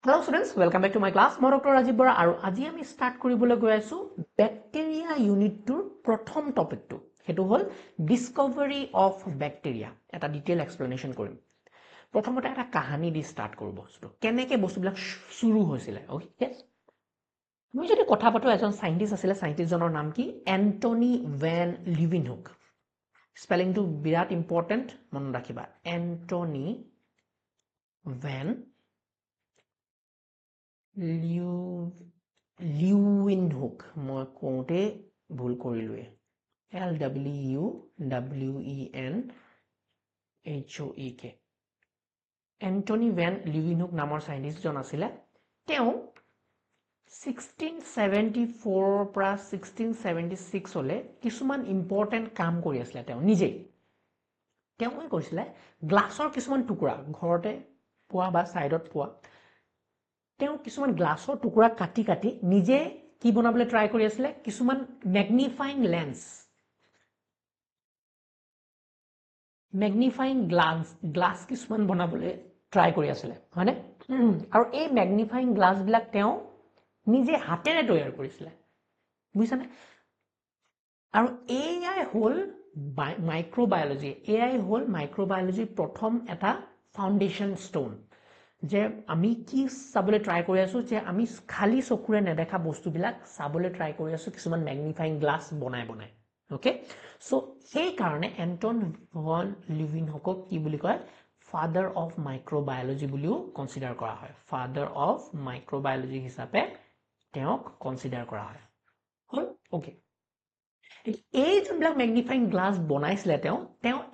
Hello students, welcome back to my class. মই doctor Rajiv Bora আৰু আজি আমি ষ্টাৰ্ট কৰিবলৈ গৈ আছো ব্যাকটেৰিয়া ইউনিটটোৰ প্ৰথম টপিকটো। হেতু হল ডিসকভাৰী অফ ব্যাকটেৰিয়া। এটা ডিটেইল এক্সপ্লেনেশ্যন কৰিম। প্ৰথমতে এটা কাহিনী দি ষ্টাৰ্ট কৰো বস্তু। কেনেকৈ বস্তুবিলাক শুৰু হৈছিল। ওকে? আমি যদি কথা পাতো এজন সাইন্টিষ্ট আছিল, সাইন্টিষ্টজনৰ নাম কি? Antonie van Leeuwenhoek. স্পেলিংটো বিৰাট ইম্পৰ্টেন্ট, মনত ৰাখিবা। Antonie van Leeuwenhoek. মই কওঁতে ভুল কৰিলোৱে। LWENHOEK। এন্টনি ভেন লিউৱেনহুক নামৰ সাইন্টিষ্টজন আছিলে। তেওঁ 1674 পৰা 1676 হলে কিছুমান ইম্পৰ্টেন্ট কাম কৰি আছিলে। তেওঁ নিজেই কি কৰিছিলে, গ্লাছৰ কিছুমান টুকুৰা ঘৰতে পোৱা বা সাইডত পোৱা তেওঁ কিছুমান গ্লাছৰ টুকুৰা কাটি কাটি নিজে কি বনাবলৈ ট্ৰাই কৰি আছিলে, কিছুমান ম্যাগনিফাইং গ্লাছ কিছুমান বনাবলৈ ট্ৰাই কৰি আছিলে, হয়নে? আৰু এই ম্যাগনিফাইং গ্লাছ বিলাক তেওঁ নিজে হাতেৰে তৈয়াৰ কৰিছিলে, বুজিছানে? আৰু এআই হল মাইক্ৰোবায়োলজি। এআই হল মাইক্ৰোবায়োলজিৰ প্ৰথম এটা ফাউণ্ডেশ্যন ষ্টোন। যে আমি কি চাবলৈ ট্ৰাই কৰি আছো, যে আমি খালি চকুৰে নেদেখা বস্তুবিলাক চাবলৈ ট্ৰাই কৰি আছো কিছুমান ম্যাগনিফাইং গ্লাছ বনাই বনাই। ওকে? সো সেই কাৰণে এন্টন ভন লিউৱেনহুকক কি বুলি কয়, ফাদাৰ অফ মাইক্ৰোবায়োলজি বুলিও কনসিডাৰ কৰা হয়। ফাদাৰ অফ মাইক্ৰোবায়োলজি হিচাপে তেওঁক কনসিডাৰ কৰা হয়। হল? ওকে। এই যোনবিলাক ম্যাগনিফাইং গ্লাছ বনাইছিলে তেওঁ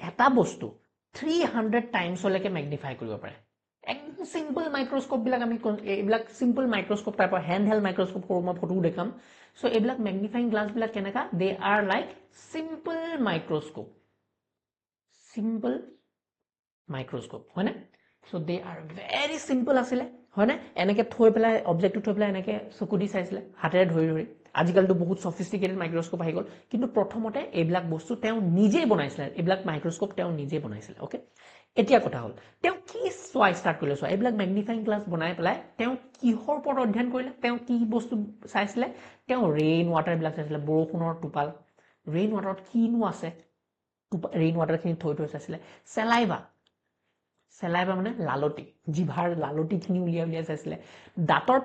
এটা বস্তু 300 টাইমছলৈকে ম্যাগনিফাই কৰিব পাৰে। একদম সিম্পল মাইক্ৰোস্কোপ বিলাক আমি এইবিলাক সিম্পল মাইক্ৰোস্কোপ টাইপৰ হেণ্ড মাইক্ৰোস্কোপ কৰো, মই ফটো দেখাম। সো এইবিলাক ম্যাগনিফাইং গ্লাছ বিলাক কেনেকা, দে আৰ লাইক সিম্পল মাইক্ৰোস্কোপ। সিম্পল মাইক্ৰোস্কোপ, হয়নে? So they R very simple আছিলে, হয়নে? এনেকে থৈ পেলাই অবজেক্টটো থৈ পেলাই এনেকে চকু দি চাইছিলে হাতেৰে ধৰি ধৰি। আজিকালিতো বহুত সফিষ্টিকেটেড মাইক্ৰোস্কোপ আহি গ'ল, কিন্তু প্ৰথমতে এইবিলাক বস্তু তেওঁ নিজেই বনাইছিলে। এইবিলাক মাইক্ৰোস্কোপ তেওঁ নিজেই বনাইছিলে। ওকে? এতিয়া কথা হল, তেওঁ কি চোৱা ষ্টাৰ্ট কৰিলে। চোৱা, এইবিলাক ম্যাগনিফাইং গ্লাছ বনাই পেলাই তেওঁ কিহৰ ওপৰত অধ্যয়ন কৰিলে, তেওঁ কি বস্তু চাইছিলে, তেওঁ ৰেইন ৱাটাৰ বিলাক চাইছিলে, বৰষুণৰ টোপাল। ৰেইন ৱাটাৰত কিনো আছে, ৰেইন ৱাটাৰখিনি থৈ থৈ চাইছিলে। চেলাইভা মানে লালতি, জিভাৰ লালতিখিনি উলিয়াই চাইছিলে। দাঁতৰ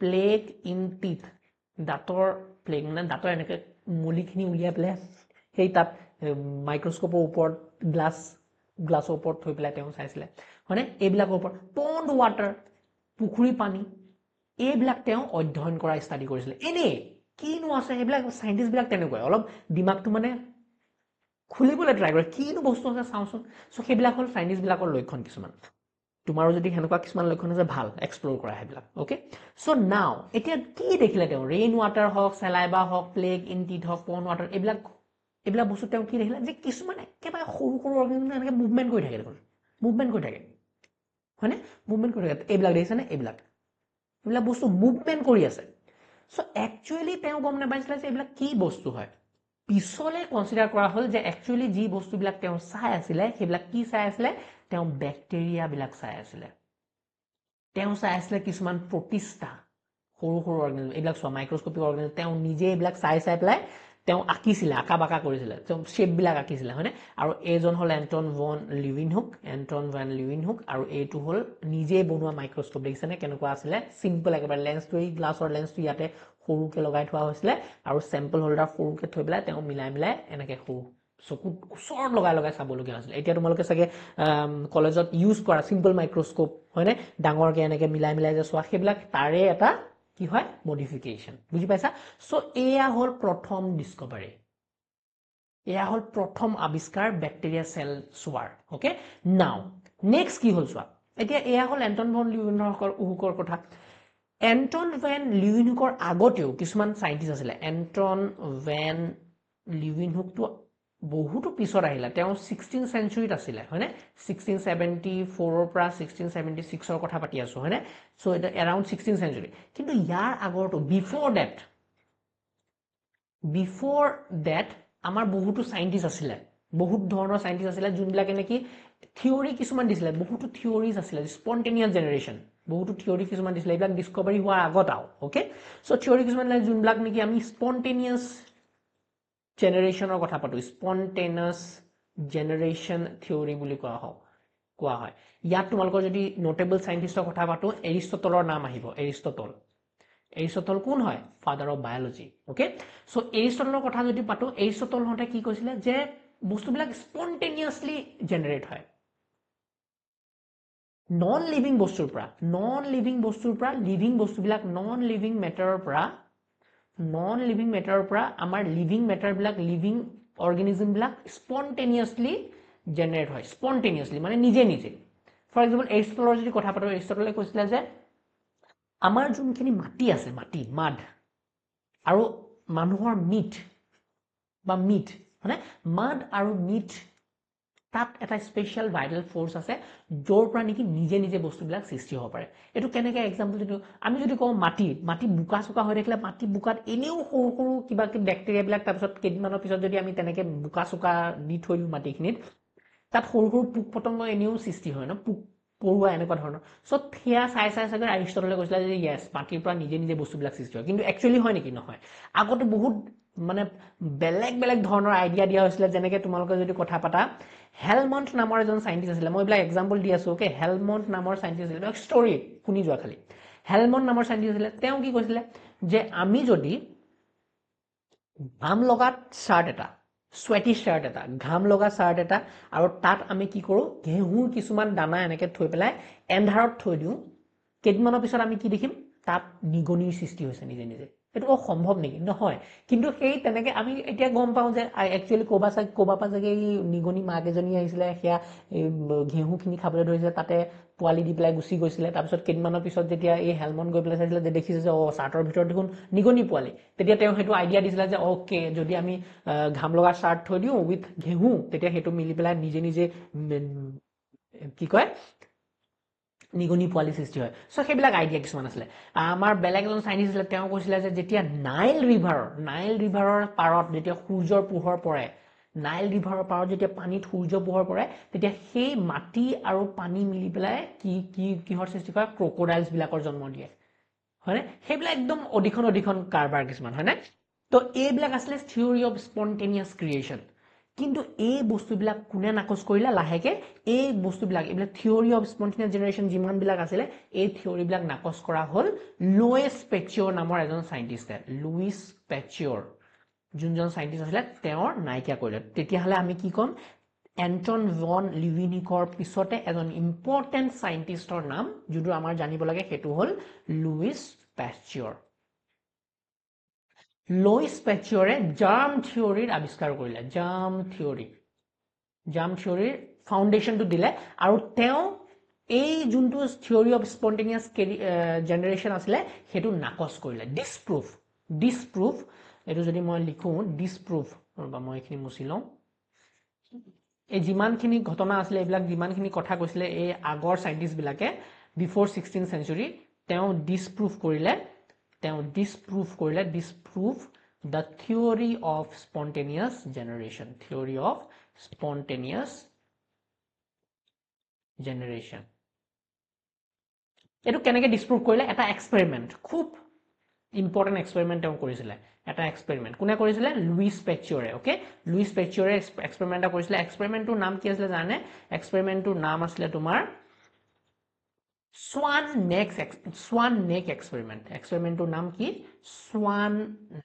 প্লেগ ইন টিথ, দাঁতৰ প্লেগ মানে দাঁতৰ এনেকে মলিখিনি উলিয়াই পেলাই সেই তাত মাইক্ৰোস্কোপৰ ওপৰত গ্লাছৰ ওপৰত থৈ পেলাই তেওঁ চাইছিলে, হয়নে? এইবিলাকৰ ওপৰত পণ্ড ৱাটাৰ, পুখুৰী পানী, এইবিলাক তেওঁ অধ্যয়ন কৰা ষ্টাডি কৰিছিলে। এনেই কিনো আছে, সেইবিলাক সাইন্টিষ্ট বিলাক তেনেকুৱাই, অলপ দিমাগটো মানে খুলিবলৈ ট্ৰাই কৰে, কিনো বস্তু আছে চাওঁচোন। সো সেইবিলাক হল সাইন্টিষ্ট বিলাকৰ লক্ষণ কিছুমান। তোমাৰো যদি সেনেকুৱা কিছুমান লক্ষণ আছে, ভাল, এক্সপ্লোৰ কৰা সেইবিলাক। ওকে? সো নাও এতিয়া কি দেখিলে তেওঁ, ৰেইন ৱাটাৰ হওক, চেলাইভা হওক, প্লেগ ইন টিথ হওক, পণ্ড ৱাটাৰ, এইবিলাক বস্তু তেওঁ কি দেখিলে, যে কিছুমান একেবাৰে সৰু সৰু অৰ্গেনিজম এনেকে মুভমেণ্ট কৰি থাকে, দেখোন মুভমেণ্ট কৰি থাকে, হয়নে? মুভমেণ্ট কৰি থাকে। এইবিলাক দেখিছেনে? এইবিলাক বস্তু মুভমেণ্ট কৰি আছে। সো একচুৱেলি তেওঁ গম নাপাইছিলে যে এইবিলাক কি বস্তু হয়। পিছলে কনসিডাৰ কৰা হল যে একচুৱেলি যি বস্তুবিলাক তেওঁ চাই আছিলে সেইবিলাক কি চাই আছিলে, তেওঁ ব্যাকটেৰিয়া বিলাক চাই আছিলে। তেওঁ চাই আছিলে কিছুমান প্ৰতিষ্ঠা, সৰু সৰু অৰ্গেনিজম। এইবিলাক চোৱা, মাইক্ৰোস্কোপিক অৰ্গেনিজম তেওঁ নিজে এইবিলাক চাই পেলাই তেওঁ আঁকিছিলে, আঁকা বাঁকা কৰিছিলে, তেওঁ শ্বেপবিলাক আঁকিছিলে, হয়নে? আৰু এইজন হল এন্টন ভন লিউৱেনহুক, আৰু এইটো হল নিজে বনোৱা মাইক্ৰোস্কোপ। দেখিছেনে কেনেকুৱা আছিলে? সিম্পল একেবাৰে। লেন্সটো, এই গ্লাছৰ লেন্সটো ইয়াতে সৰুকে লগাই থোৱা হৈছিলে, আৰু চেম্পল হোল্ডাৰ সৰুকে থৈ পেলাই তেওঁ মিলাই এনেকে সৰু চকুত ওচৰত লগাই চাবলগীয়া হৈছিলে। এতিয়া তোমালোকে চাগে কলেজত ইউজ কৰা সিম্পল মাইক্ৰোস্কোপ, হয়নে? ডাঙৰকে এনেকে মিলাই যে চোৱা, সেইবিলাক তাৰে এটা কি হয়, মডিফিকেশ্যন। বুজি পাইছা? সো এয়া হল প্ৰথম ডিসকভাৰী, এয়া হল প্ৰথম আৱিষ্কাৰ ব্যাকটেৰিয়া চেল চোৱাৰ। ওকে? নাও নেক্সট কি হল চোৱা। এতিয়া এয়া হল এন্টন ভন লিউৱেনহুকৰ কথা। এন্টন ভেন লিউৱেনহুকৰ আগতেও কিছুমান সাইন্টিষ্ট আছিলে। এন্টন ভেন লিউৱেনহুকটো বহুতো পিছত আহিলে, তেওঁ 16th চেঞ্চুৰীত আছিলে, হয়নে? 1674 পৰা 1676 কথা পাতি আছো, হয়নে? সো এটা এৰাউণ্ড 16th চেঞ্চুৰী। কিন্তু ইয়াৰ আগৰটো বিফৰ ডেট আমাৰ বহুতো সাইন্টিষ্ট আছিলে, বহুত ধৰণৰ সাইন্টিষ্ট আছিলে, যোনবিলাকে নেকি থিওৰি কিছুমান দিছিলে বহুতো থিওৰিজ আছিলে স্পন্টেনিয়াছ জেনেৰেশ্যন বহুতো থিওৰি কিছুমান দিছিলে এইবিলাক ডিস্কভাৰী হোৱাৰ আগত আও ওকে সো থিওৰি কিছুমান যোনবিলাক নেকি আমি স্পন্টেনিয়াছ জেনেৰেশ্যনৰ কথা পাতো স্পন্টেনিয়াছ জেনেৰেশ্যন থিওৰি বুলি কোৱা হয় ইয়াত তোমালোকৰ যদি নোটেবল সাইন্টিষ্টৰ কথা পাতো এৰিষ্টটলৰ নাম আহিব এৰিষ্টটল কোন হয় father of biology okay so এৰিষ্টটলৰ কথা যদি পাতো এৰিষ্টটল হতে কি কৈছিলে যে বস্তুবিলাক স্পন্টেনিয়াছলি জেনাৰেট হয় নন লিভিং বস্তুৰ পৰা লিভিং বস্তুবিলাক নন লিভিং মেটাৰৰ পৰা আমাৰ লিভিং মেটাৰ বিলাক লিভিং অৰ্গেনিজম বিলাক স্পন্টেনিয়াছলি জেনাৰেট হয় স্পন্টেনিয়াছলি মানে নিজে ফৰ এক্সাম্পল এৰিষ্টটলৰ যদি কথা পাতো এৰিষ্টটলে কৈছিলে যে আমাৰ যোনখিনি মাটি আছে মাড আৰু মানুহৰ মিট মানে মাড আৰু মিট তাত এটা স্পেশাল ভাইটাল ফোৰ্স আছে যোৰ পৰা নেকি নিজে বস্তুবিলাক সৃষ্টি হ'ব পাৰে এটো কেনেকৈ এক্সাম্পল যদি আমি যদি কওঁ মাটি বুকা চুকা হৈ থাকিলে মাটি বুকাত এনেও সৰু কিবা ব্যাকটেৰিয়া বিলাক তাৰপিছত কেইদিনমানৰ পিছত যদি আমি তেনেকৈ বুকা চুকা দি থৈ দিওঁ মাটিখিনিত তাত সৰু পোক পতংগ এনেও সৃষ্টি হয় ন পোক পৰুৱা এনেকুৱা ধৰণৰ সো থিয়া চাই চাগে এৰিষ্টটলে কৈছিল যে ইয়েস মাটিৰ পৰা নিজে বস্তুবিলাক সৃষ্টি হয় কিন্তু একচুয়ালি হয় নেকি নহয় আগতে বহুত মানে বেলেগ ধৰণৰ আইডিয়া দিয়া হৈছিল যেনেকৈ তোমালোকে যদি কথা পাতা হেলমন্ট নামৰ এজন সাইন্টিষ্ট আছিল মই এইবিলাক এক্সাম্পল দি আছো ওকে হেলমন্ট নামৰ সাইন্টিষ্ট আছিল এক ষ্টৰী শুনি যোৱা খালি হেলমন্ট নামৰ সাইন্টিষ্ট আছিল তেওঁ কি কৈছিল যে আমি যদি ঘাম লগা শাৰ্ট এটা sweaty shirt এটা ঘাম লগা শাৰ্ট এটা আৰু তাত আমি কি কৰো ঘেহুৰ কিছুমান দানা এনেকৈ থৈ পেলাই এন্ধাৰত থৈ দিও কেইদিনমানৰ পিছত আমি কি দেখিম তাত নিগনিৰ সৃষ্টি হৈছে নিজে এটো সম্ভৱ নেকি নহয় কিন্তু সেই তেনেকৈ আমি এতিয়া গম পাও যে একচুয়ালি কোবা পাজে নিগনি মাক এজনী আহিছিলে সেয়া ঘেহুখিনি খাবলৈ ধৰিছে তাতে পোৱালি দি পেলাই গুচি গৈছিলে তাৰপিছত কেইদিনমানৰ পিছত যেতিয়া এই হেলমন গৈ পেলাই চাইছিলে যে দেখিছে যে শাৰ্টৰ ভিতৰত দেখোন নিগনি পোৱালি তেতিয়া তেওঁ হেতু আইডিয়া দিছিলে যে ওকে যদি আমি ঘাম লগা শাৰ্ট থৈ দিও উইথ ঘেহু তেতিয়া হেতু মিলি পেলাই নিজে কি কয় নিগনি পোৱালি সৃষ্টি হয় সো সেইবিলাক আইডিয়া কিছুমান আছিলে আমাৰ বেলেগ এজন সাইন্টিষ্ট আছিল তেওঁ কৈছিল যে যেতিয়া নাইল ৰিভাৰৰ পাৰত যেতিয়া সূৰ্যৰ পোহৰ পৰে নাইল ৰিভাৰৰ পাৰত যেতিয়া পানীত সূৰ্য পোহৰ পৰে তেতিয়া সেই মাটি আৰু পানী মিলি পেলাই কিহৰ সৃষ্টি কৰে ক্ৰকডাইলছ বিলাকৰ জন্ম দিয়ে হয়নে সেইবিলাক একদম অধিখন কাৰবাৰ কিছুমান হয়নে তো এইবিলাক আসলে থিওৰি অফ স্পন্টেনিয়াছ ক্ৰিয়েচন কিন্তু এই বস্তুবিলাক কোনে নাকচ কৰিলে লাহেকে এই বস্তুবিলাক এইবিলাক থিওৰি অফ স্পন্টেনিয়াছ জেনাৰেশ্যন যিমান বিলাক আছিলে এই থিওৰি বিলাক নাকচ কৰা হল লুইস পেচিয়ৰ নামৰ এজন সাইন্টিষ্টে লুইস পেচিয়ৰ যোনজন সাইন্টিষ্ট আছিলে তেওঁৰ নাইকিয়া কৰিলে তেতিয়াহলে আমি কি কম এন্টন ভন লিভিনিকৰ পিছতে এজন ইম্পৰ্টেন্ট সাইন্টিষ্টৰ নাম যোনটো আমাৰ জানিব লাগে হেতু হল লুইস পেচিয়ৰ লুইস পেচিয়ৰে জাৰ্ম থিওৰিৰ আৱিষ্কাৰ কৰিলে জাৰ্ম থিওৰিৰ ফাউণ্ডেশ্যনটো দিলে আৰু তেওঁ এই যোনটো থিওৰি অফ স্পন্টেনিয়াছ জেনাৰেশ্যন আছিলে হেতু নাকচ কৰিলে ডিসপ্ৰুফ এটো যদি মই লিখো ডিসপ্ৰুফ বা মই এখিনি মুছি লওঁ এই যিমানখিনি ঘটনা আছিলে এইবিলাক যিমানখিনি কথা কৈছিলে এই আগৰ সাইন্টিষ্ট বিলাকে বিফৰ 16th century তেওঁ ডিসপ্ৰুফ কৰিলে the theory of spontaneous generation এটো কেনেকৈ ডিসপ্ৰুফ কৰিলে এটা এক্সপেৰিমেন্ট খুব ইম্পৰ্টেন্ট এক্সপেৰিমেন্ট তেওঁ কৰিছিলে এটা এক্সপেৰিমেন্ট কোনে কৰিছিলে লুইস পেচিয়ৰে ওকে লুইস পেচিয়ৰে এক্সপেৰিমেন্ট কৰিছিলে এক্সপেৰিমেন্টৰ নাম কি আছিল জানে এক্সপেৰিমেন্টৰ নাম আছিল তোমাৰ Swan neck experiment. এক্সপেৰিমেন্টৰ নাম কি Swan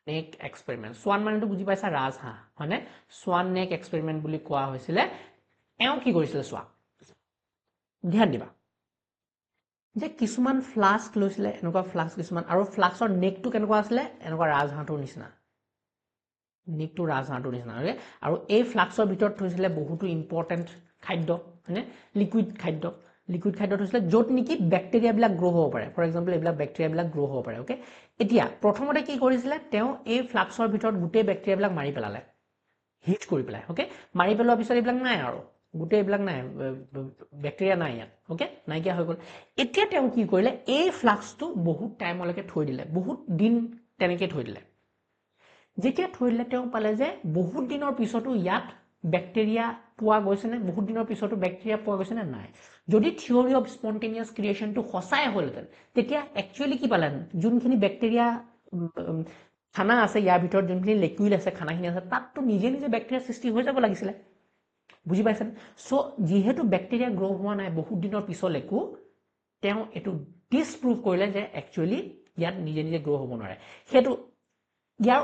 neck experiment. Swan মানে তো বুজি পাইছা ৰাজহাঁহ হয়নে Swan neck experiment বুলি কোৱা হৈছিলে এও কি কৰিছিল চোৱা ধ্যান দিবা যে কিছুমান ফ্লাস্ক লৈছিলে এনেকুৱা ফ্লাস্ক কিছুমান আৰু ফ্লাস্কৰ নেকটো কেনেকুৱা আছিলে এনেকুৱা ৰাজহাঁহৰ নিচিনা আৰু এই ফ্লাস্কৰ ভিতৰত থৈছিলে বহুতো ইম্পৰ্টেন্ট খাদ্য হয়নে লিকুইড খাদ্য থৈছিলে য'ত নেকি ব্যাকটেৰিয়া বিলাক গ্ৰো হ'ব পাৰে ফৰ এক্সাম্পল এইবিলাক ব্যাকটেৰিয়া বিলাক গ্ৰো হ'ব পাৰে ওকে এতিয়া প্ৰথমতে কি কৰিছিলে তেওঁ এই ফ্লাস্কৰ ভিতৰত গোটেই ব্যাকটেৰিয়া বিলাক মাৰি পেলালে হিট কৰি পেলাই ওকে মাৰি পেলোৱাৰ পিছত এইবিলাক নাই আৰু গোটেই এইবিলাক নাই ব্যাকটেৰিয়া নাই ইয়াত ওকে নাইকিয়া হৈ গ'ল এতিয়া তেওঁ কি কৰিলে এই ফ্লাস্কটো বহুত টাইমলৈকে থৈ দিলে বহুত দিন তেনেকৈ থৈ দিলে যেতিয়া থৈ দিলে তেওঁ পালে যে বহুত দিনৰ পিছতো ইয়াত বেক্টেৰিয়া পোৱা গৈছে নে বহুত দিনৰ পিছতো বেক্টেৰিয়া পোৱা গৈছে নে নাই যদি থিওৰি অফ স্পন্টেনিয়াছ ক্ৰিয়েচনটো সঁচাই হ'লহেঁতেন তেতিয়া একচুৱেলি কি পালেহেঁতেন যোনখিনি বেক্টেৰিয়া খানা আছে ইয়াৰ ভিতৰত যোনখিনি লিকুইড আছে খানাখিনি আছে তাততো নিজে নিজে বেক্টেৰিয়া সৃষ্টি হৈ যাব লাগিছিলে বুজি পাইছেনে চ' যিহেতু বেক্টেৰিয়া গ্ৰ' হোৱা নাই বহুত দিনৰ পিছলৈকো তেওঁ এইটো ডিছপ্ৰুভ কৰিলে যে একচুৱেলি ইয়াত নিজে নিজে গ্ৰ' হ'ব নোৱাৰে সেইটো ইয়াৰ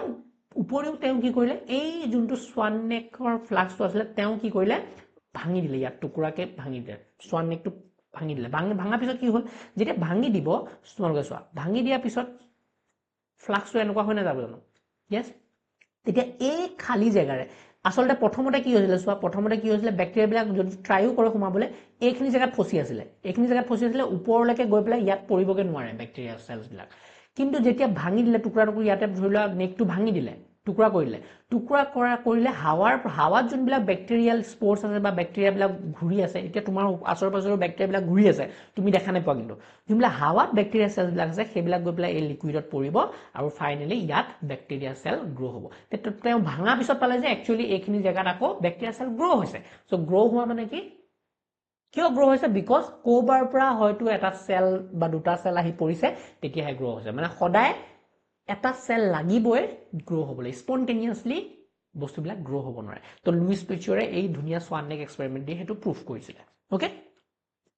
উপৰিও তেওঁ কি কৰিলে এই যোনটো সোৱান নেকৰ ফ্লাস্কটো আছিলে তেওঁ কি কৰিলে ভাঙি দিলে ইয়াত টুকুৰাকে ভাঙি দিলে সোৱান নেকটো ভাঙি দিলে ভাঙাৰ পিছত কি হ'ল যেতিয়া ভাঙি দিব তোমালোকে চোৱা ভাঙি দিয়াৰ পিছত ফ্লাস্কটো এনেকুৱা হৈ নাযাব জানো য়েছ তেতিয়া এই খালী জেগাৰে আচলতে প্ৰথমতে কি হৈছিলে চোৱা প্ৰথমতে কি হৈছিলে বেক্টেৰিয়াবিলাক যদি ট্ৰাইও কৰে সোমাবলৈ এইখিনি জেগাত ফচি আছিলে ওপৰলৈকে গৈ পেলাই ইয়াত পৰিবগৈ নোৱাৰে বেক্টেৰিয়া চেলছবিলাক কিন্তু যেতিয়া ভাঙি দিলে টুকুৰা টুকুৰি ইয়াতে ধৰি লোৱা নেকটো ভাঙি দিলে টুকুৰা কৰিলে হাৱাত যোনবিলাক বেক্টেৰিয়েল স্প'ৰ্ছ আছে বা বেক্টেৰিয়াবিলাক ঘূৰি আছে এতিয়া তোমাৰ আচৰ পাছৰ বেক্টেৰিয়াবিলাক ঘূৰি আছে তুমি দেখা নাপোৱা কিন্তু যোনবিলাক হাৱাত বেক্টেৰিয়া চেলছবিলাক আছে সেইবিলাক গৈ পেলাই এই লিকুইডত পৰিব আৰু ফাইনেলি ইয়াত বেক্টেৰিয়া চেল গ্ৰ' হ'ব তেওঁ ভাঙা পিছত পালে যে একচুৱেলি এইখিনি জেগাত আকৌ বেক্টেৰিয়া চেল গ্ৰ' হৈছে চ' গ্ৰ' হোৱা মানে কি কিয় গ্ৰ' হৈছে বিকজ ক'ৰবাৰ পৰা হয়তো এটা চেল বা দুটা চেল আহি পৰিছে তেতিয়াহে গ্ৰ' হৈছে মানে সদায় এটা চেল লাগিবই গ্ৰ' হ'বলৈ স্পন্টেনিয়াছলি বস্তুবিলাক গ্ৰ' হ'ব নোৱাৰে তো লুইছ পেচিয়ৰে এই ধুনীয়া সোৱান নেক এক্সপেৰিমেণ্ট দি সেইটো প্ৰুফ কৰিছিলে অ'কে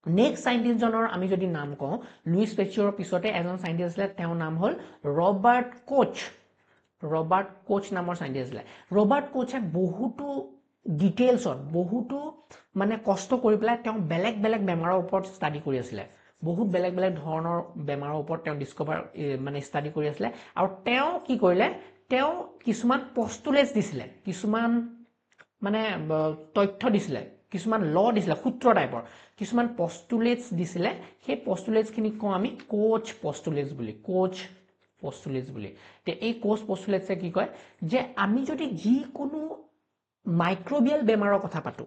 নেক্সট চাইণ্টিষ্টজনৰ আমি যদি নাম কওঁ লুইছ পেচিয়ৰৰ পিছতে এজন চাইণ্টিষ্ট আছিলে তেওঁৰ নাম হ'ল ৰবাৰ্ট কোচ নামৰ চাইণ্টিষ্ট আছিলে ৰবাৰ্ট কোচে বহুতো ডিটেইলছত বহুতো মানে কষ্ট কৰি পেলাই তেওঁ বেলেগ বেলেগ বেমাৰৰ ওপৰত ষ্টাডি কৰি আছিলে বহুত বেলেগ বেলেগ ধৰণৰ বেমাৰৰ ওপৰত তেওঁ মানে ষ্টাডি কৰি আছিলে আৰু তেওঁ কি কৰিলে তেওঁ কিছুমান পষ্টুলেটছ দিছিলে কিছুমান মানে তথ্য দিছিলে কিছুমান ল দিছিলে সূত্ৰ টাইপৰ কিছুমান পষ্টুলেটছ দিছিলে সেই পষ্টুলেটছখিনি কওঁ আমি কোচ পষ্টুলেটছ বুলি তে এই কোচ পষ্টুলেটছে কি কয় যে আমি যদি যিকোনো মাইক্ৰবিয়েল বেমাৰৰ কথা পাতো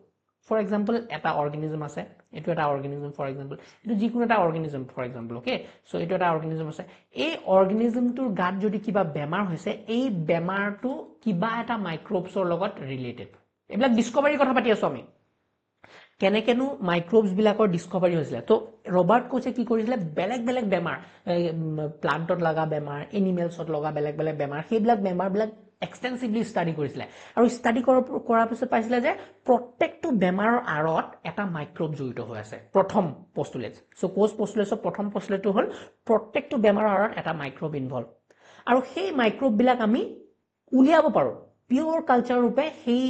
ফৰ এক্সাম্পল এটা অৰ্গেনিজম আছে এইটো এটা অৰ্গেনিজম ফৰ এক্সাম্পল এইটো যিকোনো এটা organism for example okay so' এইটো এটা অৰ্গেনিজম আছে এই অৰ্গেনিজমটোৰ গাত যদি কিবা বেমাৰ হৈছে এই বেমাৰটো কিবা এটা মাইক্ৰবছৰ লগত ৰিলেটেড এইবিলাক ডিস্কভাৰীৰ কথা পাতি আছো আমি কেনেকেনো মাইক্ৰবছ বিলাকৰ ডিস্কভাৰী হৈছিলে তো ৰবাৰ্ট কোচে কি কৰিছিলে বেলেগ বেলেগ বেমাৰ প্লান্টত লগা বেমাৰ এনিমেলছত লগা বেলেগ বেলেগ বেমাৰ সেইবিলাক বেমাৰবিলাক এক্সটেন্সিভলি ষ্টাডি কৰিছিলে আৰু ষ্টাডি কৰাৰ পিছত পাইছিলে যে প্ৰত্যেকটো বেমাৰৰ আঁৰত এটা মাইক্ৰব জড়িত হৈ আছে প্ৰথম পষ্টুলেট চ' কোচ পষ্টুলেটছৰ প্ৰথম পষ্টুলেটটো হ'ল প্ৰত্যেকটো বেমাৰৰ আঁৰত এটা মাইক্ৰব ইনভলভ আৰু সেই মাইক্ৰববিলাক আমি উলিয়াব পাৰোঁ পিয়ৰ কালচাৰ ৰূপে সেই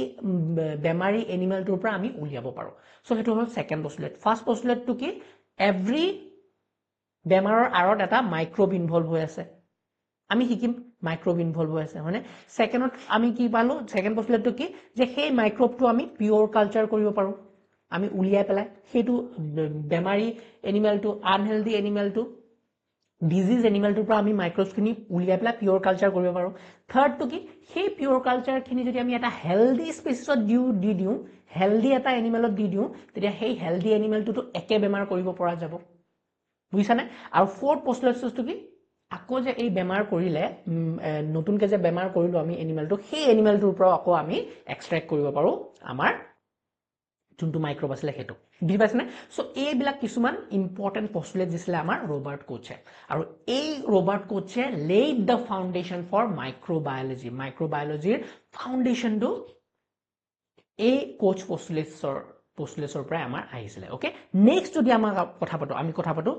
বেমাৰী এনিমেলটোৰ পৰা আমি উলিয়াব পাৰোঁ চ' সেইটো হ'ল ছেকেণ্ড পষ্টুলেট ফাৰ্ষ্ট পষ্টুলেটটো কি এভৰি বেমাৰৰ আঁৰত এটা মাইক্ৰব ইনভলভ হৈ আছে আমি শিকিম মাইক্ৰব ইনভলভ হৈ আছে হয়নে ছেকেণ্ডত আমি কি পালো ছেকেণ্ড পষ্টুলেটটো কি যে সেই মাইক্ৰবটো আমি পিয়ৰ কালচাৰ কৰিব পাৰোঁ আমি উলিয়াই পেলাই সেইটো বেমাৰী এনিমেলটো আনহেল্ডি এনিমেলটো ডিজিজ এনিমেলটোৰ পৰা আমি মাইক্ৰবছখিনি উলিয়াই পেলাই পিয়ৰ কালচাৰ কৰিব পাৰোঁ থাৰ্ডটো কি সেই পিয়ৰ কালচাৰখিনি যদি আমি এটা হেল্ডি স্পেচিছত দি দিওঁ হেল্ডি এটা এনিমেলত দি দিওঁ তেতিয়া সেই হেল্ডি এনিমেলটোতো একে বেমাৰ কৰিব পৰা যাব বুজিছানে আৰু ফ'ৰ্থ পষ্টুলেটটো কি আকৌ যে এই বেমাৰ কৰিলে নতুনকৈ যে বেমাৰ কৰিলোঁ আমি এনিমেলটোক সেই এনিমেলটোৰ পৰা আকৌ আমি এক্সট্ৰেক্ট কৰিব পাৰোঁ আমাৰ যোনটো মাইক্ৰব আছিলে সেইটো বুজি পাইছেনে চ' এইবিলাক কিছুমান ইম্পৰ্টেণ্ট পষ্টুলেট দিছিলে আমাৰ ৰবাৰ্ট কোচে আৰু এই ৰবাৰ্ট কোচে লেইড দ্য ফাউণ্ডেশ্যন ফৰ মাইক্ৰ'বায়'লজিৰ ফাউণ্ডেশ্যনটো এই কোচ পষ্টুলেটছৰ পৰাই আমাৰ আহিছিলে অ'কে নেক্সট যদি আমি কথা পাতো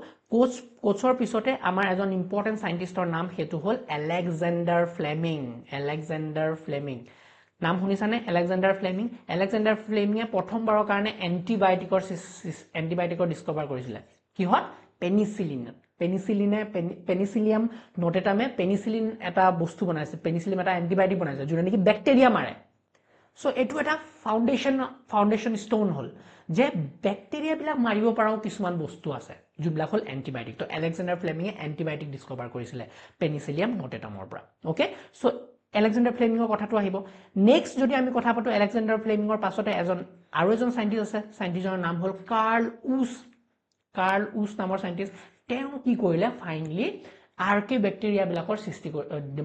কোচৰ পিছতে আমাৰ এজন ইম্পৰ্টেণ্ট চাইণ্টিষ্টৰ নাম সেইটো হ'ল এলেকজেণ্ডাৰ ফ্লেমিং নাম শুনিছানে এলেকজেণ্ডাৰ ফ্লেমিঙে প্ৰথমবাৰৰ কাৰণে এণ্টিবায়'টিকৰ ডিস্কভাৰ কৰিছিলে কিহত পেনিচিলিয়াম নটেটামে পেনিচিলিন এটা বস্তু বনাইছে পেনিচিলিন এটা এণ্টিবায়'টিক বনাইছে যোনে নেকি বেক্টেৰিয়া মাৰে চ' এইটো এটা ফাউণ্ডেশ্যন ষ্টোন হ'ল যে বেক্টেৰিয়াবিলাক মাৰিব পৰাও কিছুমান বস্তু আছে যোনবিলাক হ'ল এণ্টিবায়'টিক তো এলেকজেণ্ডাৰ ফ্লেমিঙে এণ্টিবায়'টিক ডিস্কভাৰ কৰিছিলে পেনিচিলিয়াম নটেটামৰ পৰা অ'কে চ' এলেকজেণ্ডাৰ ফ্লেমিঙৰ কথাটো আহিব নেক্সট যদি আমি কথা পাতো এলেকজেণ্ডাৰ ফ্লেমিঙৰ পাছতে আৰু এজন চাইণ্টিষ্ট আছে চাইণ্টিষ্টৰ নাম হ'ল কাৰ্ল উছ নামৰ চাইণ্টিষ্ট তেওঁ কি কৰিলে ফাইনেলি আৰ্কে বেক্টেৰিয়াবিলাকৰ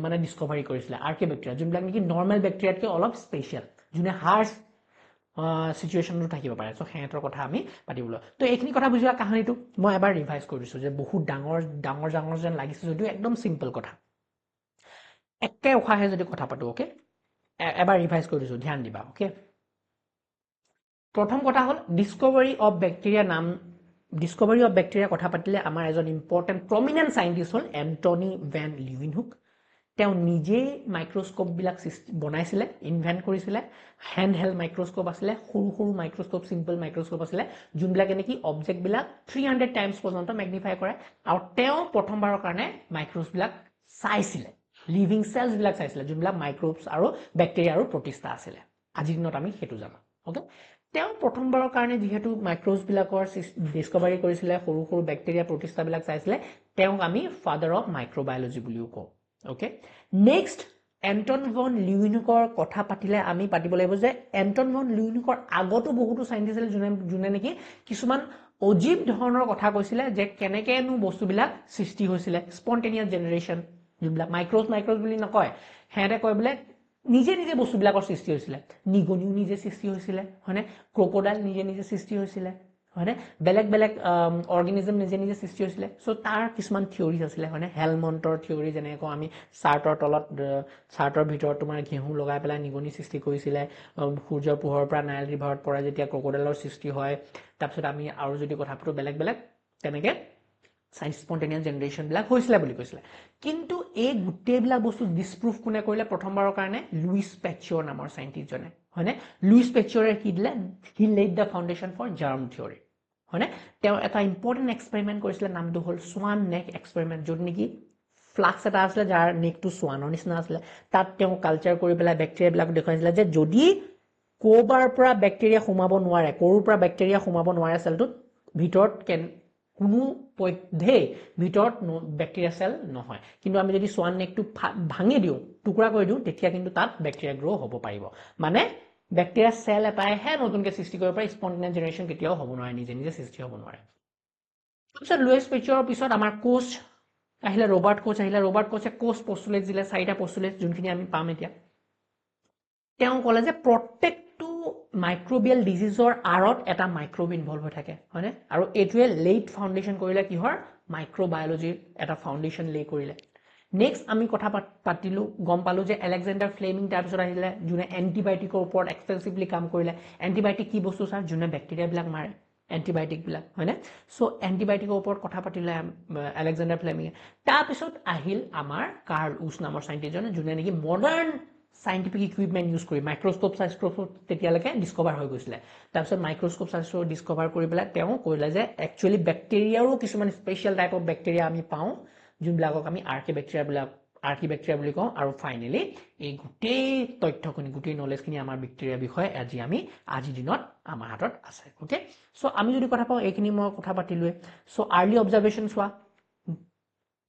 মানে ডিস্কভাৰী কৰিছিলে আৰ্কে বেক্টেৰিয়া যোনবিলাক নেকি নৰ্মেল বেক্টেৰিয়াতকৈ অলপ স্পেচিয়েল যোনে হাৰ্ছ সিচুৱেশ্যনটো থাকিব পাৰে সো হেতৰ কথা আমি পাতিবলৈ তো এইখিনি কথা বুজিলা কাহিনীটো মই এবাৰ ৰিভাইজ কৰি দিছো যে বহুত ডাঙৰ যেন লাগিছে যদিও একদম সিম্পল কথা একে উখাহে যদি কথা পাতো ওকে এবাৰ ৰিভাইজ কৰি দিছো ধ্যান দিবা ওকে প্ৰথম কথা হল ডিসকভাৰী অফ বেক্টেৰিয়া কথা পাতিলে আমাৰ এজন ইম্পৰ্টেন্ট প্ৰমিনেন্ট সাইন্টিষ্ট হল এন্টনি ভেন লিউইনহুক তেওঁ নিজে মাইক্ৰোস্কোপ বিলাক বনাইছিলে ইনভেন্ট কৰিছিলে হ্যান্ড হেল্ড মাইক্ৰোস্কোপ আছিলে সৰু মাইক্ৰোস্কোপ সিম্পল মাইক্ৰোস্কোপ আছিলে যোনবিলাক এনেকি অবজেক্ট বিলাক 300 টাইমছ পৰ্যন্ত ম্যাগনিফাই কৰে আৰু তেওঁ প্ৰথমবাৰৰ কাৰণে মাইক্ৰোস্কোপ বিলাক চাইছিলে লিভিং সেলস বিলাক চাইছিলে যোনবিলাক মাইক্ৰোবস আৰু বেক্টেৰিয়া আৰু প্ৰটিস্টা আছিলে আজিৰ দিনত আমি হেতু জানো ওকে তেওঁ প্ৰথমবাৰৰ কাৰণে যেহেতু মাইক্ৰোবস বিলাকৰ ডিসকভাৰী কৰিছিলে সৰু বেক্টেৰিয়া প্ৰটিস্টা বিলাক চাইছিলে তেওঁক আমি ফাদাৰ অফ মাইক্ৰোবায়োলজি বুলিও কওঁ ওকে নেক্সট এন্টন ভন লিউইনহুকৰ কথা পাতিলে আমি পাতিব লাগিব যে এন্টন ভন লিউইনহুকৰ আগতো বহুতো সাইন্টিষ্ট আছিল যোনে নেকি কিছুমান অজীৱ ধৰণৰ কথা কৈছিলে যে কেনেকেনো বস্তুবিলাক সৃষ্টি হৈছিলে স্পন্টেনিয়াছ জেনাৰেশন যোনবিলাক মাইক্ৰোস বুলি নকয় হেতে কয় বোলে নিজে বস্তুবিলাকৰ সৃষ্টি হৈছিলে নিগনিও নিজে সৃষ্টি হৈছিলে হয়নে ক্ৰকোডাইল নিজে সৃষ্টি হৈছিলে হয়নে বেলেগ অৰ্গানিজম নিজে সৃষ্টি হৈছিলে সো তাৰ কিছুমান থিওৰিজ আছিলে হয়নে হেলমন্টৰ থিওৰি যেনেকৈ আমি চাৰ্টৰ ভিতৰত তোমাৰ ঘেঁহু লগাই পেলাই নিগনি সৃষ্টি কৰিছিলে সূৰ্যৰ পোহৰৰ পৰা নাইল ৰিভাৰত পৰা যেতিয়া ক্ৰকোডাইলৰ সৃষ্টি হয় তাৰপিছত আমি আৰু যদি কথা পাতো বেলেগ তেনেকে স্পন্টেনিয়াছ জেনাৰেশন বিলাক হৈছিলে বুলি কৈছিলে কিন্তু এই গোটেইবিলাক বস্তু ডিসপ্ৰুভ কোনে কৰিলে প্ৰথমবাৰৰ কাৰণে লুইস পেচিঅৰ নামৰ সাইন্টিষ্ট জনে হয়নে লুইস পেচিঅৰে কি দিলে he laid the foundation for germ theory হয়নে তেওঁ এটা ইম্পৰ্টেন্ট এক্সপেৰিমেন্ট কৰিছিলে নামটো হল সোৱান নেক এক্সপেৰিমেন্ট য'ত নেকি ফ্লাক্স এটা আছিলে যাৰ নেকটো সোৱানৰ নিচিনা আছিলে তাত তেওঁ কালচাৰ কৰি পেলাই বেক্টেৰিয়া বিলাক দেখুৱাইছিলে যে যদি কোবাৰ পৰা বেক্টেৰিয়া সোমাব নোৱাৰে কোৰ পৰা বেক্টেৰিয়া সোমাব নোৱাৰে সেলটোত ভিতৰত কোনো পধ্যে ভিতৰত বেক্টেৰিয়া সেল নহয় কিন্তু আমি যদি সোৱান নেকটো ভাঙি দিও টুকুৰা কৰি দিও তেতিয়া কিন্তু তাত বেক্টেৰিয়া গ্ৰো হ'ব পাৰিব মানে বেক্টেৰিয়া সেল এটাইহে নতুনকৈ সৃষ্টি কৰিব পাৰে স্পন্টেনিয়াছ জেনাৰেশন কেতিয়াও হ'ব নোৱাৰে নিজে সৃষ্টি হ'ব নোৱাৰে তাৰপিছত লুইস পেচিঅৰৰ পিছত আমাৰ কোচ আহিলে ৰবাৰ্ট কোচে কোচ পষ্টুলেট দিলে চাৰিটা পষ্টুলেট যোনখিনি আমি পাম এতিয়া তেওঁ ক'লে যে প্ৰত্যেকটো মাইক্ৰোবিয়েল ডিজিজৰ আৰত এটা মাইক্ৰোব ইনভলভ হৈ থাকে হয়নে আৰু এইটোৱে লেট ফাউণ্ডেশ্যন কৰিলে কিহৰ মাইক্ৰোবায়োলজিৰ এটা ফাউণ্ডেশ্যন লে কৰিলে নেক্সট আমি কথা পাতিলো গম পালো যে আলেকজাণ্ডাৰ ফ্লেমিং তাৰপিছত আহিলে যোনে এন্টিবায়োটিকৰ ওপৰত এক্সটেন্সিভলি কাম কৰিলে এন্টিবায়োটিক কি বস্তু ছাৰ যোনে বেক্টেৰিয়া বিলাক মাৰে এন্টিবায়োটিক বিলাক হয়নে সো এন্টিবায়োটিকৰ ওপৰত কথা পাতিলে আলেকজাণ্ডাৰ ফ্লেমিঙে তাৰপিছত আহিল আমাৰ কাৰ্ল উছ নামৰ সাইন্টিষ্টজনে যোনে নেকি মডাৰ্ণ সাইন্টিফিক ইকুইপমেন্ট ইউজ কৰি মাইক্ৰোস্কোপ তেতিয়ালৈকে ডিসকভাৰ হৈ গৈছিলে তাৰপিছত মাইক্ৰোস্কোপ ডিসকভাৰ কৰি পেলাই তেওঁ কৈলে যে একচুৱেলি বেক্টেৰিয়াৰো কিছুমান স্পেচিয়েল টাইপ অফ বেক্টেৰিয়া আমি পাওঁ যোনবিলাকক আমি আৰ্কিবেক্টেৰিয়া বুলি কওঁ আৰু ফাইনেলি এই গোটেই তথ্যখিনি গোটেই নলেজখিনি আমাৰ বেক্টেৰিয়া বিষয়ে আজি আমি আজিৰ দিনত আমাৰ হাতত আছে ওকে সো আমি যদি কথা পাওঁ এইখিনি মই কথা পাতিলোৱে সো আৰ্লি অবজাৰভেশ্যন চোৱা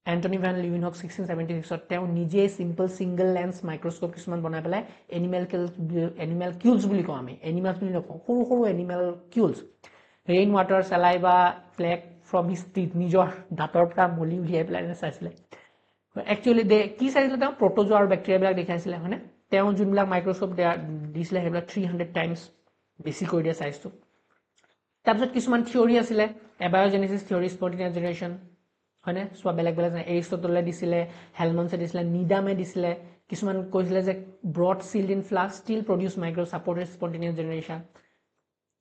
এন্টনি ভেন লিউইনহুক 1676 তেওঁ নিজে সিম্পল সিঙ্গল লেন্স মাইক্ৰোস্কোপ কিছুমান বনাই পেলাই এনিমেল কিউলছ বুলি কওঁ আমি এনিমেলছ বুলি নকওঁ সৰু animalcules rain water saliva flake from his teeth নিজৰ দাঁতৰ পৰা মলি উলিয়াই পেলাই চাইছিলে একচুৱেলি কি চাইছিলে তেওঁ প্ৰটোজোৱা আৰু বেক্টেৰিয়া বিলাক দেখাইছিলে হয়নে তেওঁ যোনবিলাক মাইক্ৰোস্কোপ দিছিলে সেইবিলাক 300 টাইমছ বেছি কৰি দিয়ে সাইজটো তাৰপিছত কিছুমান থিওৰি আছিলে এবায়োজেনেসিস থিওৰি স্পন্টেনিয়াছ জেনাৰেশন হয়নে সব বেলেগ এৰিষ্টটলে দিছিলে হেলমনছে দিছিলে নিডামে দিছিলে কিছুমান কৈছিলে যে broth sealed in flask still produce micro supported spontaneous generation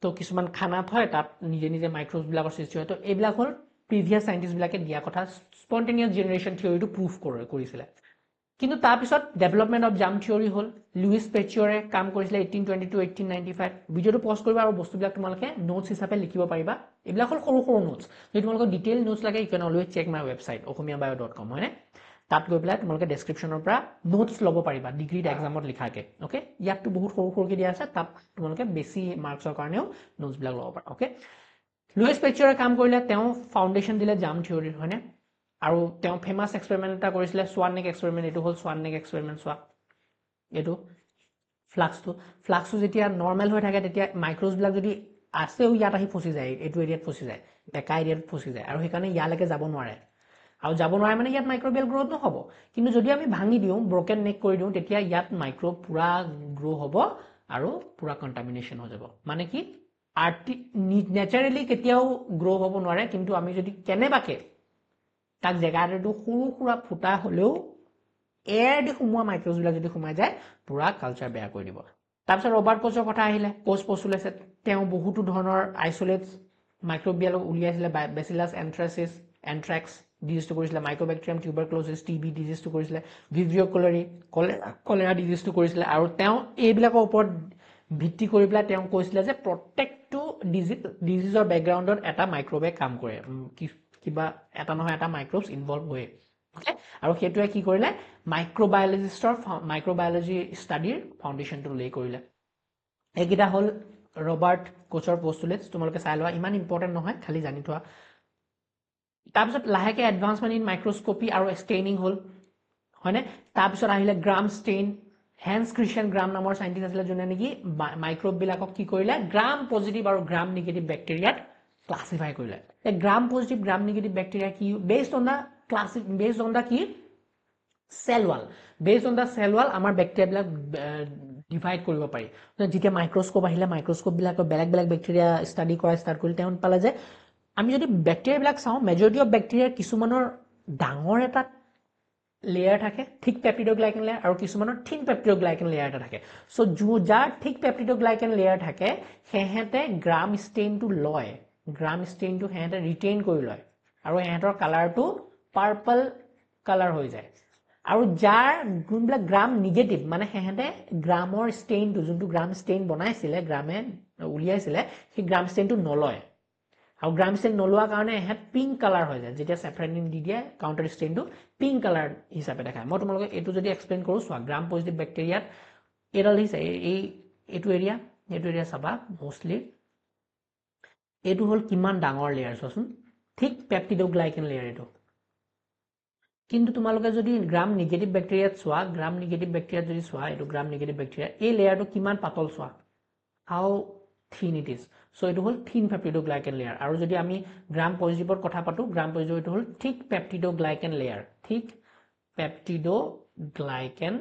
তো কিছুমান খানাত হয় তাত নিজে মাইক্ৰোবস বিলাকৰ সৃষ্টি হয় তো এইবিলাক হল প্ৰিভিয়াছ সাইন্টিষ্ট বিলাকে দিয়া কথা স্পন্টেনিয়াছ জেনাৰেশন থিওৰিটো প্ৰুফ কৰিছিলে কিন্তু তাৰ পিছত ডেভেলপমেন্ট অফ জাৰ্ম থিওৰি হল লুইস পেচিঅৰে কাম কৰিছিলে 1822 1895 ভিডিওটো পজ কৰিবা আৰু বস্তুবিলাক তোমালোকে নোটছ হিচাপে লিখিব পাৰিবা এইবিলাক হল সৰু নোটছ যদি তোমালোকক ডিটেইল নোটছ লাগে you can always check my website okhomiyabio.com হয়নে তাত গৈ পেলাই তোমালোকে ডেসক্ৰিপচনৰ পৰা নোটছ ল'ব পাৰিবা ডিগ্ৰী এক্সামত লিখাকে ওকে ইয়াতটো বহুত সৰুকে দিয়া আছে তাত তোমালোকে বেছি মাৰ্কছৰ কাৰণেও নোটছ বিলাক ল'ব পাৰা ওকে লুইস পেচিঅৰে কাম কৰিলে তেওঁ ফাউণ্ডেশ্যন দিলে জাৰ্ম থিওৰিৰ হয়নে আৰু তেওঁ ফেমাস এক্সপেৰিমেন্ট এটা কৰিছিলে সোৱান নেক এক্সপেৰিমেন্ট এটো হল সোৱান নেক এক্সপেৰিমেন্ট সোৱা এটো ফ্লাক্সটো যেতিয়া নৰ্মেল হৈ থাকে তেতিয়া মাইক্ৰোবস বিলাক যদি আছেও ইয়াত আহি ফসি যায় এটো এৰিয়াত ফসি যায় বেকা এৰিয়াত ফসি যায় আৰু সেইকাৰণে ইয়ালৈকে যাব নোৱাৰে আৰু যাব নোৱাৰে মানে ইয়াত মাইক্ৰোবিয়েল গ্ৰোথ নহব কিন্তু যদি আমি ভাঙি দিও ব্ৰকেন নেক কৰি দিও তেতিয়া ইয়াত মাইক্ৰোব পুৰা গ্ৰো হ'ব আৰু পুৰা কন্টামিনেশন হৈ যাব মানে কি নেচাৰেলি কেতিয়াও গ্ৰো হ'ব নোৱাৰে কিন্তু আমি যদি কেনেবাকে তাক জেগাটো সৰু সুৰা ফুটা হলেও এয়াৰ দি সোমোৱা মাইক্ৰ'বছ বিলাক যদি সোমাই যায় পুৰা কালচাৰ বেয়া কৰি দিব তাৰপিছত ৰবাৰ্ট কোচৰ কথা আহিলে কোচ পষ্টুলেটছে তেওঁ বহুতো ধৰণৰ আইসোলেটছ মাইক্ৰ'বিয়াল উলিয়াইছিলে বেচিলাছ এন্থ্ৰেক্স ডিজিজটো কৰিছিলে মাইক্ৰ'বেক্টেৰিয়াম টিউবাৰকুলোচিছ টিবি ডিজিজটো কৰিছিলে ভিভিঅ' কলেৰা ডিজিজটো কৰিছিলে আৰু তেওঁ এইবিলাকৰ ওপৰত ভিত্তি কৰি পেলাই তেওঁ কৈছিলে যে প্ৰত্যেকটো ডিজিজৰ বেকগ্ৰাউণ্ডত এটা মাইক্ৰ'বে কাম কৰে কিবা এটা নহয় এটা মাইক্ৰ'বছ ইনভলভ হয় ওকে আৰু সেইটোৱে কি কৰিলে মাইক্ৰ'বায়লজি ষ্টাডিৰ ফাউণ্ডেশ্যনটো লে কৰিলে এইকেইটা হ'ল ৰবাৰ্ট কোচৰ পষ্টুলেটছ তোমালোকে চাই লোৱা ইমান ইম্পৰ্টেণ্ট নহয় খালি জানি থোৱা তাৰপিছত লাহেকে এডভান্সমেণ্ট ইন মাইক্ৰস্কপি আৰু ষ্টেইনিং হ'ল হয়নে তাৰপিছত আহিলে গ্ৰাম ষ্টেইন হেন্স ক্ৰিশ্চিয়ান গ্ৰাম নামৰ সাইন্টিষ্ট আছিলে যোনে নেকি মাইক্ৰ'ব বিলাকক কি কৰিলে গ্ৰাম পজিটিভ আৰু গ্ৰাম নিগেটিভ বেক্টেৰিয়াত ক্লাসিফাই কৰিলে গ্ৰাম পজিটিভ গ্ৰাম নিগেটিভ বেক্টেৰিয়া কি বেসড অন দা কি cell wall based on the cell wall আমাৰ ব্যাকটেৰিয়া বিলাক ডিভাইড কৰিব পাৰি যেতিয়া মাইক্ৰোস্কোপ আহিলে মাইক্ৰোস্কোপ বিলাকৰ বেলেগ বেলেগ ব্যাকটেৰিয়া ষ্টাডি কৰা ষ্টাৰ্ট কৰিলে তেওঁ পালে যে আমি যদি ব্যাকটেৰিয়া বিলাক চাওঁ মেজৰিটি অফ ব্যাকটেৰিয়াৰ কিছুমানৰ ডাঙৰ এটা লেয়াৰ থাকে থিক পেপটিডোগ্লাইকেন লেয়াৰ আৰু কিছুমানৰ থিন পেপটিডোগ্লাইকেন লেয়াৰ এটা থাকে সো যাৰ থিক পেপটিডোগ্লাইকেন লেয়াৰ থাকে হেহেতে গ্ৰাম ষ্টেইনটো লয় গ্ৰাম ষ্টেইনটো হেহেতে ৰিটেইন কৰি লয় আৰু হেহেতৰ কালাৰটো পাৰ্পল কালাৰ হৈ যায় আৰু যাৰ গুণবিলাক গ্ৰাম নিগেটিভ মানে হেহেতে গ্ৰামৰ ষ্টেইনটো যোনটো গ্ৰাম ষ্টেইন বনাইছিলে গ্ৰামে উলিয়াইছিলে সেই গ্ৰাম ষ্টেইনটো নলয় আৰু গ্ৰাম ষ্টেইন নলোৱা কাৰণে হেত পিংক কালাৰ হৈ যায় যেতিয়া স্যাফ্ৰনিন দি দিয়ে কাউন্টাৰ ষ্টেইনটো পিংক কালাৰ হিচাপে দেখায় মই তোমালোকক এইটো যদি এক্সপ্লেইন কৰো চোৱা গ্ৰাম পজিটিভ বেক্টেৰিয়াত এডাল হিচাপে এইটো এৰিয়া চাবা মোষ্টলি এইটো হল কিমান ডাঙৰ লেয়াৰ চোৱাচোন ঠিক পেপটিডোগ্লাইকেন লেয়াৰ এইটো কিন্তু তোমালোকে যদি গ্ৰাম নিগেটিভ বেক্টেৰিয়াত চোৱা গ্ৰাম নিগেটিভ বেক্টেৰিয়াত যদি চোৱা এইটো গ্ৰাম নিগেটিভ বেক্টেৰিয়া এই লেয়াৰটো কিমান পাতল চোৱা হাউ থিন ইট ইজ সো এইটো হল থিন পেপটিডোগ্লাইকেন লেয়াৰ আৰু যদি আমি গ্ৰাম পজিটিভৰ কথা পাতো গ্ৰাম পজিটিভ এইটো হল থিক পেপটিডোগ্লাইকেন লেয়াৰ থিক পেপটিডোগ্লাইকেন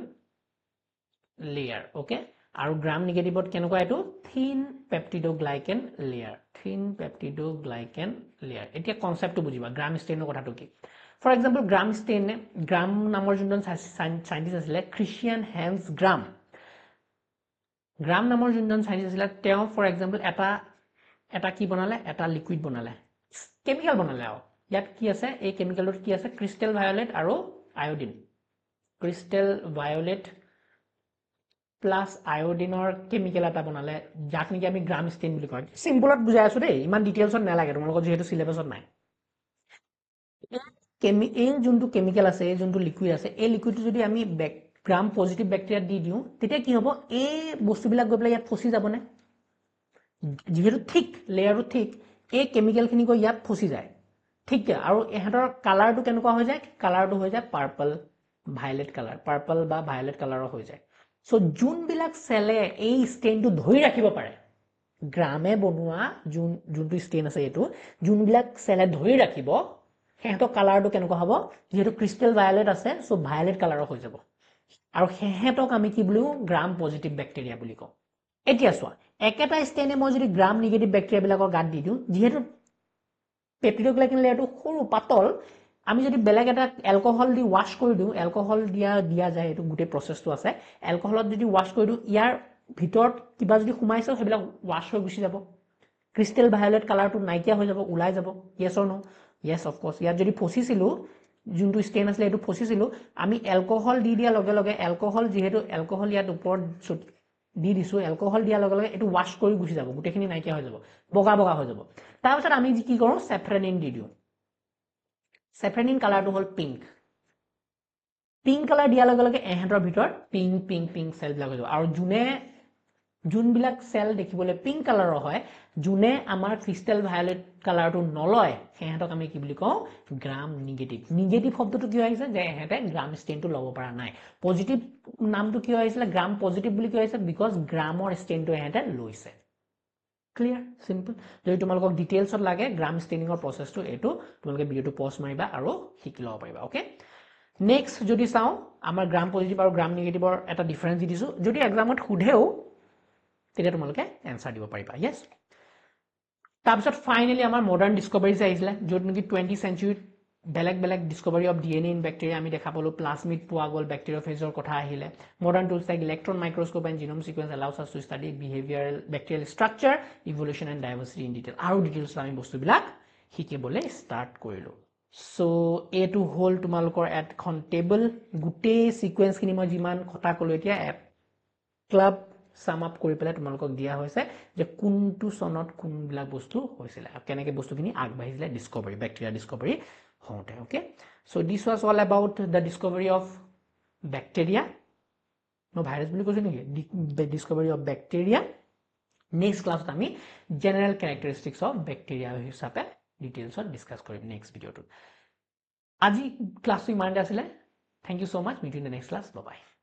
লেয়াৰ ওকে আৰু গ্ৰাম নিগেটিভত কেনেকুৱা এইটো থিন পেপটিডোগ্লাইকেন লেয়াৰ এতিয়া কনসেপ্টটো বুজিবা গ্ৰাম ষ্টেইনৰ কথাটো কি ফৰ এক্সাম্পল গ্ৰাম ষ্টেইনে গ্ৰাম নামৰ যোনজন সাইন্টিষ্ট আছিলে ক্ৰিশ্চিয়ান হেন্স গ্ৰাম নামৰ যোনজন সাইন্টিষ্ট আছিলে তেওঁ ফৰ এক্সাম্পল এটা কি বনালে এটা লিকুইড বনালে কেমিক্যাল বনালে আৰু ইয়াত কি আছে এই কেমিক্যালটোত কি আছে ক্ৰিষ্টেল ভায়োলেট আৰু আয়োডিন ক্ৰিষ্টেল ভায়োলেট প্লাস আয়োডিনৰ কেমিক্যাল এটা বনালে যাক নেকি আমি গ্ৰাম ষ্টেইন বুলি কয় সিম্পলত বুজাই আছো দেই ইমান ডিটেইলছত নালাগে তোমালোকৰ যেহেতু সিলেবাছত নাই এই যোনটো কেমিক্যাল আছে এই যোনটো লিকুইড আছে এই লিকুইডটো যদি আমি গ্ৰাম পজিটিভ বেক্টেৰিয়া দি দিও তেতিয়া কি হ'ব এই বস্তুবিলাক গৈ পেলাই ইয়াত ফসি যাবনে যেহেতু ঠিক লেয়াৰটো ঠিক এই কেমিক্যাল খিনি গৈ ইয়াত ফসি যায় ঠিক আৰু এহেতৰ কালাৰটো কেনেকুৱা হৈ যায় কালাৰটো হৈ যায় পাৰ্পল ভায়োলেট কালাৰ পাৰ্পল বা ভায়োলেট কালাৰৰ হৈ যায় সো যোনবিলাক সেলে এই ষ্টেইনটো ধৰি ৰাখিব পাৰে গ্ৰামে বনোৱা যোনটো ষ্টেইন আছে এইটো যোনবিলাক সেলে ধৰি ৰাখিব হেহেতৰ কালাৰটো কেনেকুৱা হ'ব যেহেতু ক্ৰিষ্টেল ভায়োলেট আছে সো ভায়োলেট কালাৰৰ হৈ যাব আৰু হেহেতক আমি কি বুলিও গ্ৰাম পজিটিভ বেক্টেৰিয়া বুলি কওঁ এতিয়া চোৱা একেটা ষ্টেইনে মই যদি গ্ৰাম নিগেটিভ বেক্টেৰিয়া বিলাকৰ গাত দি দিওঁ যেহেতু পেপটিডোগ্লাইকেন লেয়াৰটো সৰু পাতল আমি যদি বেলেগ এটা এলকহল দি ওয়াশ কৰি দিওঁ এলকহল দিয়া যায় এইটো গোটেই প্ৰসেসটো আছে এলকহলত যদি ওয়াশ কৰি দিওঁ ইয়াৰ ভিতৰত কিবা যদি সোমাইছে সেইবিলাক ওয়াশ হৈ গুচি যাব ক্ৰিষ্টেল ভায়োলেট কালাৰটো নাইকিয়া হৈ যাব ওলাই যাব yes or no yes of course ইয়াত যদি ফসিছিলো যোনটো ষ্টেইন আছিল এইটো ফসিছিলো আমি এলকহল দি দিয়া লগে লগে এলকহল যেহেতু এলকহল ইয়াত ওপৰত দি দিছো এলকহল দিয়া লগে লগে এটো ওয়াশ কৰি গুচি যাব গুটেখিনি নাইকিয়া হৈ যাব বগা বগা হৈ যাব তাৰপিছত আমি কি কৰো স্যাফ্ৰনিন দি দিও স্যাফ্ৰনিন কালাৰটো হল পিংক কালাৰ দিয়া লগে লগে এহেতৰ ভিতৰত পিংক সেল বিলাক হৈ যাব আৰু যোনবিলাক সেল দেখিবলৈ পিংক কালাৰৰ হয় যোনে আমাৰ ক্ৰিষ্টেল ভায়োলেট কালাৰটো নলয় হেহেতক আমি কি বুলি কওঁ গ্ৰাম নিগেটিভ শব্দটো কি আহিছে যে হেতে গ্ৰাম ষ্টেইনটো লব পৰা নাই পজিটিভ নামটো কি আহিছিল গ্ৰাম পজিটিভ বুলি কি আহিছে বিকজ গ্ৰামৰ ষ্টেইনটো হেতে লৈছে ক্লিয়াৰ সিম্পল যদি তোমালোকক ডিটেইলছত লাগে গ্ৰাম ষ্টেইনিংৰ প্ৰসেসটো এটো তোমালোকে ভিডিওটো পজ মাৰিবা আৰু শিকি লব পাৰিবা ওকে নেক্সট যদি চাও আমাৰ গ্ৰাম পজিটিভ আৰু গ্ৰাম নিগেটিভৰ এটা ডিফাৰেন্স দি দিছো যদি এক্সামত সুধেও তেতিয়া তোমালোকে এনসাৰ দিব পাৰিবা ইয়েস তাৰপিছত ফাইনালি আমাৰ মডাৰ্ণ ডিসকভাৰিজ আহিছিলে য'ত নেকি 20th চেঞ্চুৰীত বেলেগ বেলেগ discovery of DNA in bacteria আমি দেখা পালো প্লাজমিড পোৱা গ'ল বেক্টেৰিওফেজৰ কথা আহিলে modern tools like electron microscope and genome sequence allows us to study behavioural bacterial structure evolution and diversity in detail আৰু ডিটেইলছ আমি বস্তুবিলাক শিকিবলৈ ষ্টাৰ্ট কৰিলো সো এটো হোল তোমালোকৰ এখন টেবল গুটেই সিকুৱেন্সখিনি মই যিমান কথা ক'লো এতিয়া ক্লাব সাম আপ কৰি পেলাই তোমালোকক দিয়া হৈছে যে কোনটো সনত কোনবিলাক বস্তু হৈছিল আৰু কেনেকৈ বস্তুখিনি আগবাঢ়িছিলে ডিসকভাৰী বেক্টেৰিয়া ডিসকভাৰী হওঁতে okay so this was all about the discovery of bacteria no virus বুলি কৈছো নেকি ডিসকভাৰী অফ বেক্টেৰিয়া নেক্সট ক্লাছত আমি জেনাৰেল ক্যাৰেক্টাৰিষ্টিক্স অফ বেক্টেৰিয়া হিচাপে ডিটেইলছত ডিসকাস কৰিম নেক্সট ভিডিঅ'টোত আজি ক্লাছটো ইমানতে আছিলে thank you so much meet you in the next class bye by